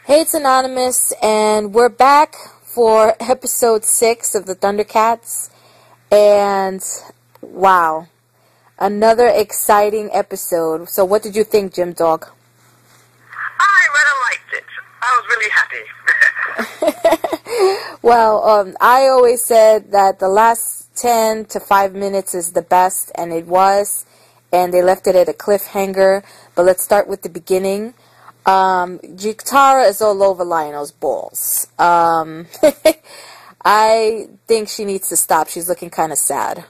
Hey, it's Anonymous, and we're back for episode 6 of the Thundercats, and wow, another exciting episode. So what did you think, Jim Dog? I rather liked it. I was really happy. Well, I always said that the last 10 to 5 minutes is the best, and it was, and they left it at a cliffhanger. But let's start with the beginning. Tara is all over Lionel's balls. I think she needs to stop. She's looking kind of sad.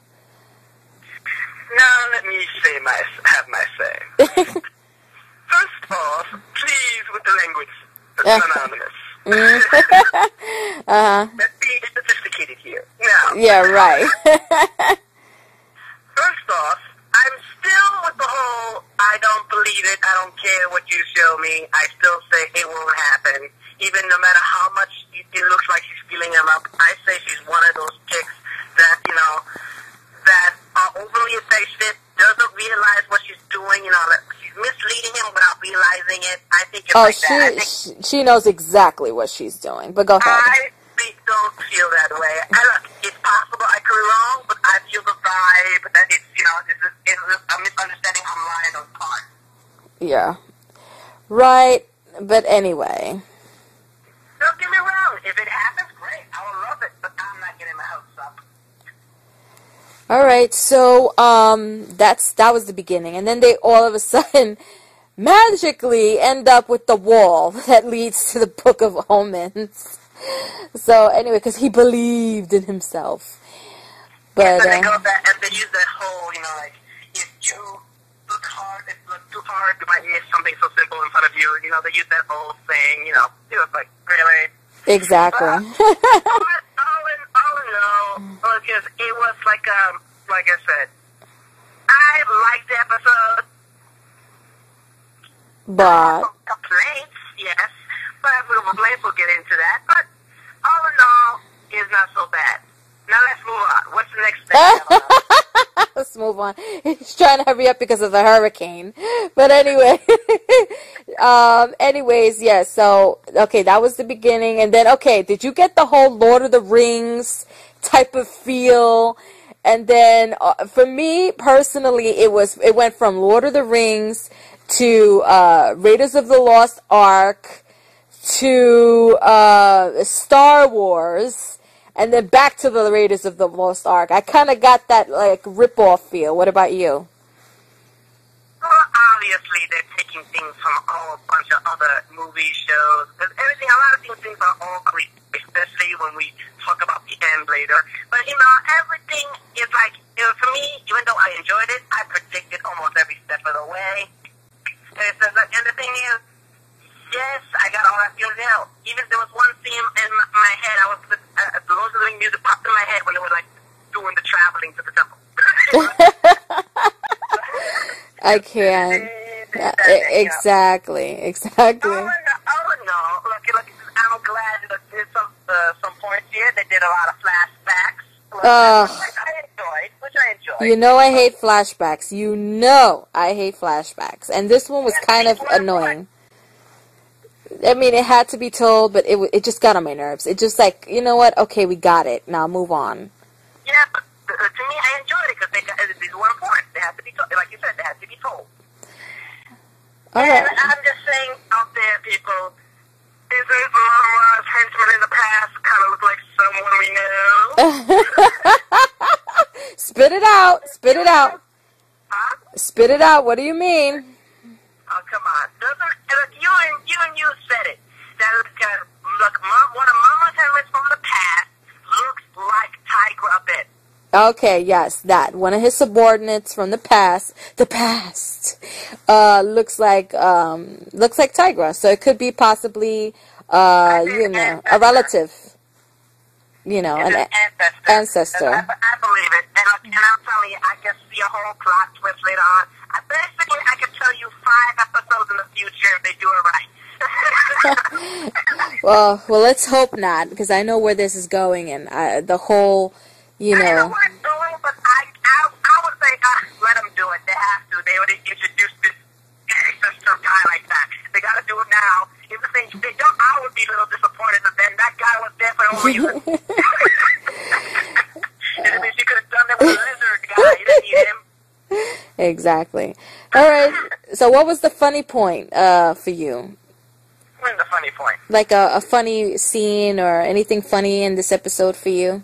Now let me have my say. First off, please with the language. That's Anonymous. Let's be sophisticated here. Now. Yeah, right. First off, I'm still with the whole, I don't believe it, I don't care what you show me, I still say it won't happen. Even no matter how much it looks like she's feeling him up, I say she's one of those chicks that, that are overly affectionate, doesn't realize what she's doing, that she's misleading him without realizing it. I think it's like that. She knows exactly what she's doing, but go ahead. I don't feel that way. Look, it's possible I could be wrong, but I feel the vibe that it's, it's a misunderstanding on Lionel's part. Yeah. Right, but anyway. Don't get me wrong. If it happens, great. I will love it, but I'm not getting my hopes up. Alright, so, that was the beginning. And then they all of a sudden magically end up with the wall that leads to the Book of Omens. So, anyway, because he believed in himself. But, they go back and they use that whole, if you look too hard, you might miss something so simple in front of you. They use that old saying, it was like, really? Exactly. All in all, because it was like I said, I liked the episode. But Complaints, yes. But we'll get into that. But all in all, it's not so bad. Now let's move on. What's the next thing? Let's move on. He's trying to hurry up because of the hurricane. But anyway. Anyways, yeah, so, okay, that was the beginning. And then, okay, did you get the whole Lord of the Rings type of feel? And then, for me, personally, it went from Lord of the Rings to Raiders of the Lost Ark to Star Wars, and then back to the Raiders of the Lost Ark. I kind of got that, rip-off feel. What about you? Well, obviously, they're taking things from a whole bunch of other movie shows. Because a lot of these things are all creepy, especially when we talk about the end later. But, everything is for me, even though I enjoyed it, I predicted almost every step of the way. And the thing is, yes, I got all that feeling out. Even there was one scene in my head, the Lord of the Rings music popped in my head when they were, doing the traveling to the temple. I can. Exactly. Oh, no. Look, I'm glad that there's some points here. They did a lot of flashbacks. Which I enjoyed. I hate flashbacks. I hate flashbacks. And this one was kind of annoying. I mean, it had to be told, but it just got on my nerves. It just you know what? Okay, we got it. Now move on. Yeah, but to me, I enjoyed it because these were important. They had to be told. Like you said, they had to be told. All right. And I'm just saying out there, people, isn't Mumm-Ra's henchman in the past kind of look like someone we know? Spit it out. Spit it out. Huh? Spit it out. What do you mean? Oh, come on. You said it. That one of Mumm-Ra's henchman from the past looks like Tigra a bit. Okay, yes, that. One of his subordinates from the past, looks like Tigra. So it could be possibly, a relative. An ancestor. I believe it. And I'm telling you, I can see a whole plot twist later on. I can tell you 5 episodes in the future if they do it right. well, let's hope not, because I know where this is going, and the whole, I know where it's going, but I would say, let them do it. They have to. They already introduced this ancestor guy like that. They got to do it now. If they don't, I reason. And I mean, she could have done that with a lizard guy. You didn't need him. Exactly. All right. So what was the funny point for you? What's the funny point? Like a funny scene or anything funny in this episode for you?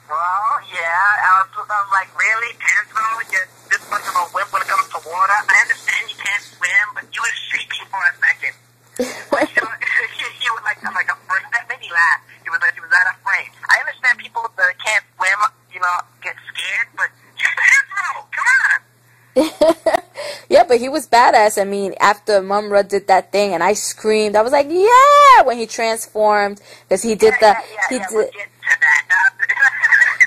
Well, yeah. I was like, really? Pantro? You're this much of a whip when it comes to water? I understand you can't swim, but you were shaking for a second. But, you know, he was like, I'm like, first that made me laugh. He was like, he was out of frame. I understand people that can't swim, you know, get scared, but you're Pantro! Come on! Yeah, but he was badass. I mean, after Mumm-Ra did that thing, and I screamed, I was like, "Yeah!" when he transformed, because he did We'll get to that.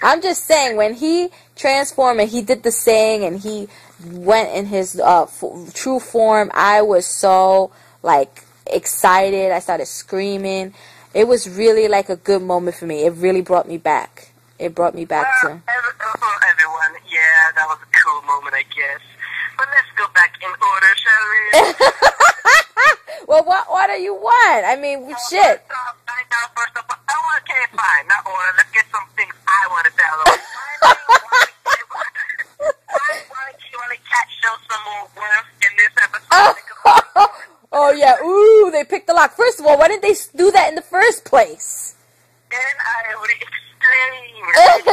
I'm just saying, when he transformed and he did the saying, and he went in his true form, I was so like excited. I started screaming. It was really like a good moment for me. It really brought me back. It brought me back to everyone. Yeah, that was a cool moment, I guess. But let's go back in order, shall we? Well, what order you want? I mean, shit. First up, okay, fine. Not order. Let's get some things I want to tell them. Why can't Cat show some more worth in this episode? Oh, yeah. Ooh, they picked the lock. First of all, why didn't they do that in the first place? And I would explain.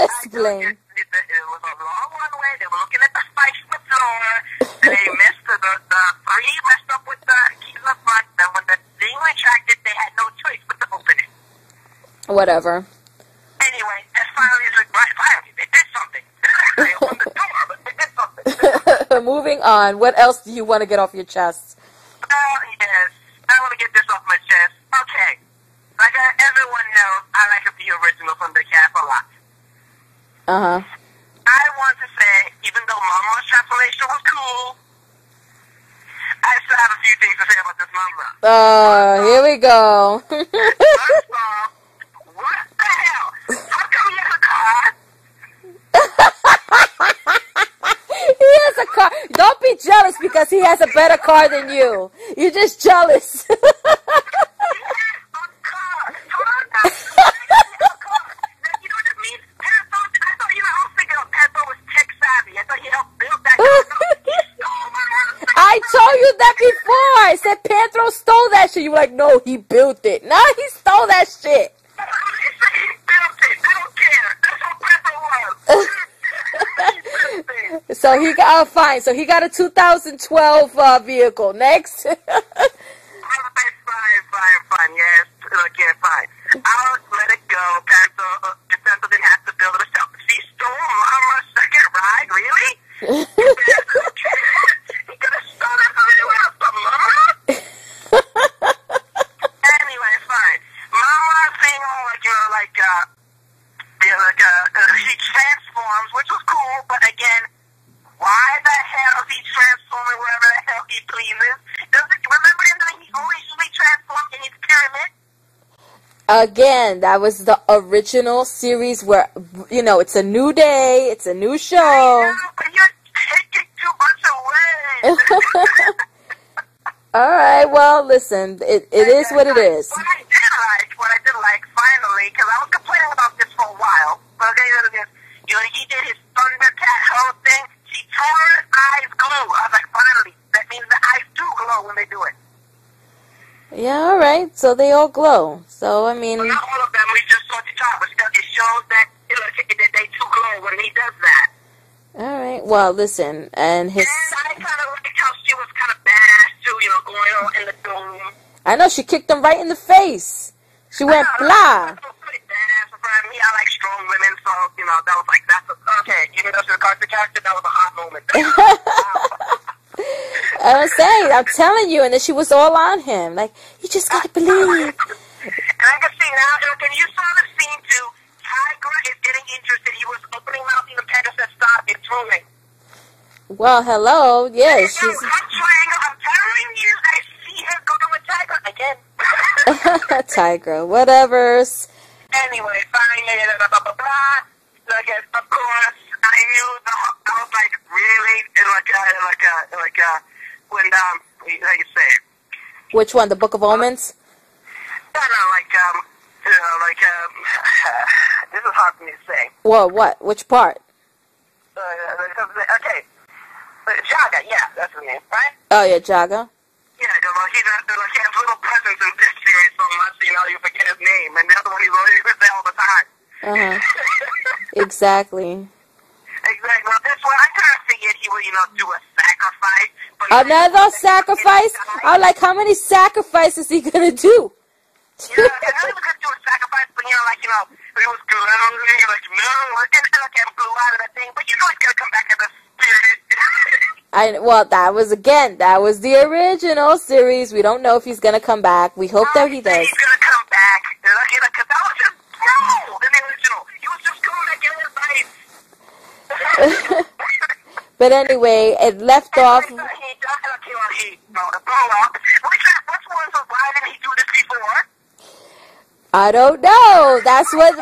Explain. It was a long runway. They were looking at the spikes in the floor. They messed the three messed up with the keys in the front. Then when the thing retracted, they had no choice but to open it. Whatever. Anyway, and finally, it's like, right, finally, they did something. They opened the door, but they did something. Moving on. What else do you want to get off your chest? Yes. I want to get this off my chest. Okay. Like everyone knows, I like the original Thundercats a lot. Uh-huh. I want to say, even though Mumm-Ra's transformation was cool, I still have a few things to say about this Mumm-Ra. Here we go. First off, what the hell? How come he has a car? He has a car. Don't be jealous because he has a better car than you. You're just jealous. He has a car. You know what it means? Panther, I thought, you know, I was thinking of Panther was tech savvy. I thought he helped build that car. He stole my motorcycle. I told you that before. I said Pantro stole that shit. You were like, no, he built it. No, he stole that shit. He said he built it. I don't care. That's what Panther was. So he got fine. So he got a 2012 vehicle. Next. Fine. Yes. Okay, fine. I'll let it go. Panther didn't have to build it himself. He stole Mumm-Ra's second ride. Really? He could have stolen it from anyone else but Mumm-Ra. Anyway, fine. Mumm-Ra being all like, you know, he transforms, which was cool, but again, why the hell is he transforming wherever the hell he pleases? Remember him that he always usually transformed in his pyramid? Again, that was the original series where, you know, it's a new day, it's a new show. I know, but you're taking too much away. All right, well, listen, it is what it is. What I did like, finally, because I was complaining about this for a while, but okay, you know, he did his Thundercat whole thing. She tore his eyes glue. I was like, finally, that means the eyes do glow when they do it. Yeah, all right. So they all glow. So, I mean... Well, not all of them. We just saw the top, but still, it shows that, you know, that they do glow when he does that. All right. Well, listen, and his... And I kind of liked how she was kind of badass, too, you know, going on in the dome. I know, she kicked him right in the face. She went blah. That was pretty badass for me. I like strong women, so, you know, that was like, okay, even though she's a character, that was a hot moment. I'm telling you, and then she was all on him. Like, you just gotta believe. And I can see now, and you saw the scene too. Tigra is getting interested. He was opening mouth, and the Panda said, stop, it's moving. Well, hello, yeah, she's... I'm telling you, I see her going with Tigra again. Tigra, whatever's. Anyway, fine, blah, blah, blah, blah. Like, of course, I knew I was like, really? When, how you say it? Which one, the Book of Omens? No, like, this is hard for me to say. Well, what? Which part? Okay. Jaga, yeah, that's his name, right? Oh, yeah, Jaga. Yeah, because he has little presence in this series so much, you forget his name, and the other one he's always there all the time. Exactly. Exactly. Well, this one, I kind of figured he would, do a sacrifice. But Another sacrifice? I'm like, how many sacrifices is he gonna do? Yeah, I was gonna do a sacrifice, but it was good. I was like, no, and blew out of that thing, but he's gonna come back as a spirit. Well, that was the original series. We don't know if he's gonna come back. We hope that he does. He's gonna come back. Because that was just bro in the original. He was just going to get his life. But anyway, it left off. He blow up. Why didn't he do this before? I don't know. That's what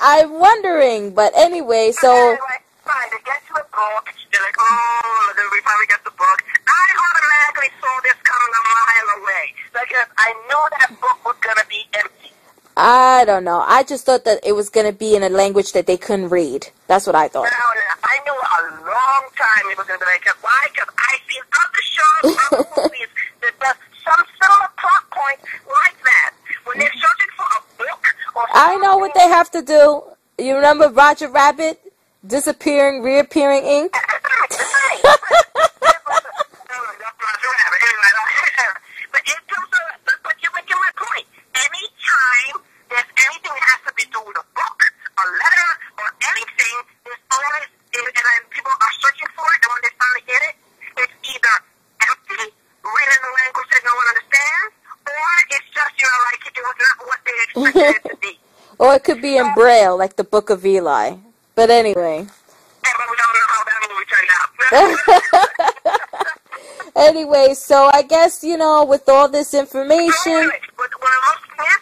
I'm wondering. But anyway, so. Fine, they get to the book. They're like, oh, then we finally get the book. I automatically saw this coming a mile away. Because I knew that book was going to be empty. I don't know. I just thought that it was going to be in a language that they couldn't read. That's what I thought. No, I knew a long time it was going to be like, why? Because I've seen other shows, other movies that does some similar plot points like that. When they're searching for a book or something. I know what they have to do. You remember Roger Rabbit? Disappearing, reappearing ink? But you're making my point. Anytime there's anything that has to be done with a book, a letter, or anything, there's always, and then people are searching for it, and when they finally get it, it's either empty, written in a language that no one understands, or it's just, like it was not what they expected it to be. Or it could be in Braille, like the Book of Eli. But anyway. Yeah, but we don't know how that movie turned out. Anyway, so I guess, with all this information. But when I looked at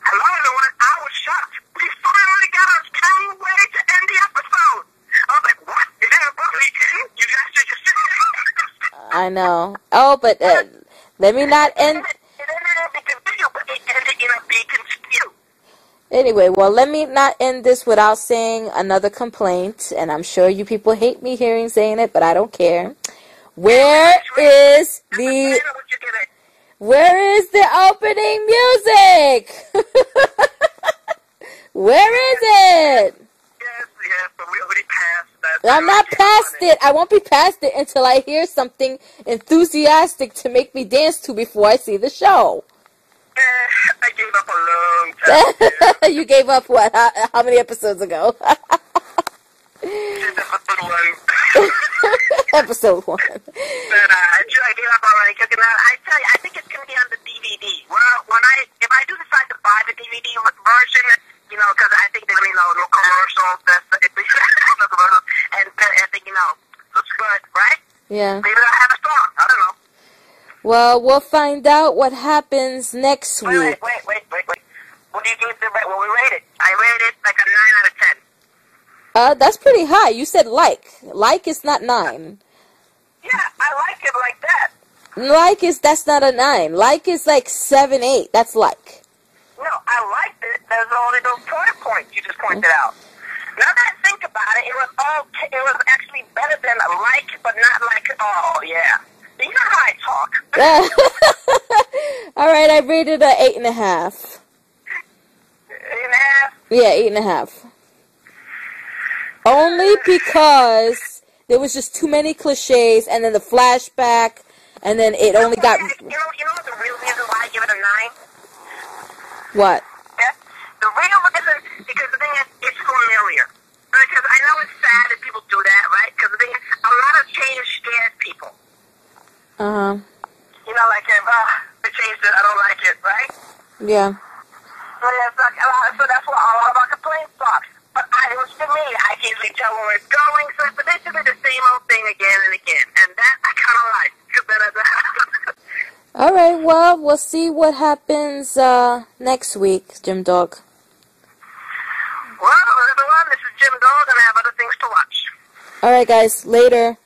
hello, everyone, I was shocked. We finally got our true way to end the episode. I was like, what? Is that a book weekend? You guys just I know. Oh, but let me not end. It ended in confused, but it ended in a big confused. Anyway, well, let me not end this without saying another complaint, and I'm sure you people hate me saying it, but I don't care. Where is the opening music? Where is it? Yes, but we already passed that. I'm not past it. I won't be past it until I hear something enthusiastic to make me dance to before I see the show. I gave up a long time ago. You gave up what? How many episodes ago? Episode 1. But I gave up already. Cause, I tell you, I think it's gonna be on the DVD. Well, if I do decide to buy the DVD version, because I think there's no commercials, and I think looks good, right? Yeah. Maybe I'll have a song. I don't know. Well, we'll find out what happens next week. Wait. What do you give the rate? Well, we rate it. I rate it like a 9 out of 10. That's pretty high. You said like. Like is not 9. Yeah, I like it like that. That's not a 9. Like is like 7, 8. That's like. No, I liked it. There's only those points you just pointed out. Now that I think about it, it was actually better than a like, but not like, oh, yeah. You know how I talk. All right, I rated a 8.5. 8.5? Yeah, 8.5. Only because there was just too many cliches, and then the flashback, and then it only got. You know the real reason why I give it a 9? What? Yeah? The real reason, because the thing is, it's familiar. Because I know it's sad that people do that, right? Because the thing is, a lot of change scares people. Like if the change that I don't like it, right? Yeah. So that's what all of our complaints are. But it was for me, I can't really tell where it's going, so it's basically the same old thing again and again. And that I kind of like. All right, well, we'll see what happens next week, Jim Dog. Well, everyone, this is Jim Dog, and I have other things to watch. All right, guys, later.